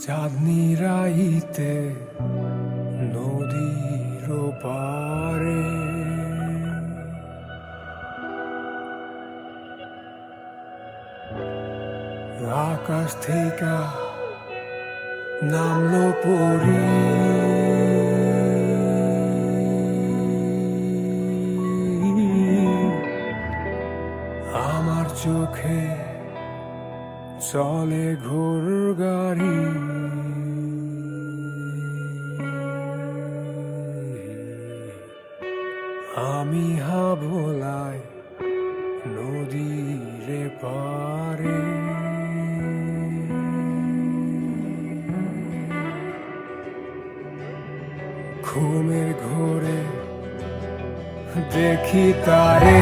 চাঁদনি রাইতে নদীর পারে আকাশ থেকে নামলো পরি আমার চোখে চলে ঘোর গাড়ি আমি হাবলায় নদীর পারে ঘুমে ঘোরে দেখি তারে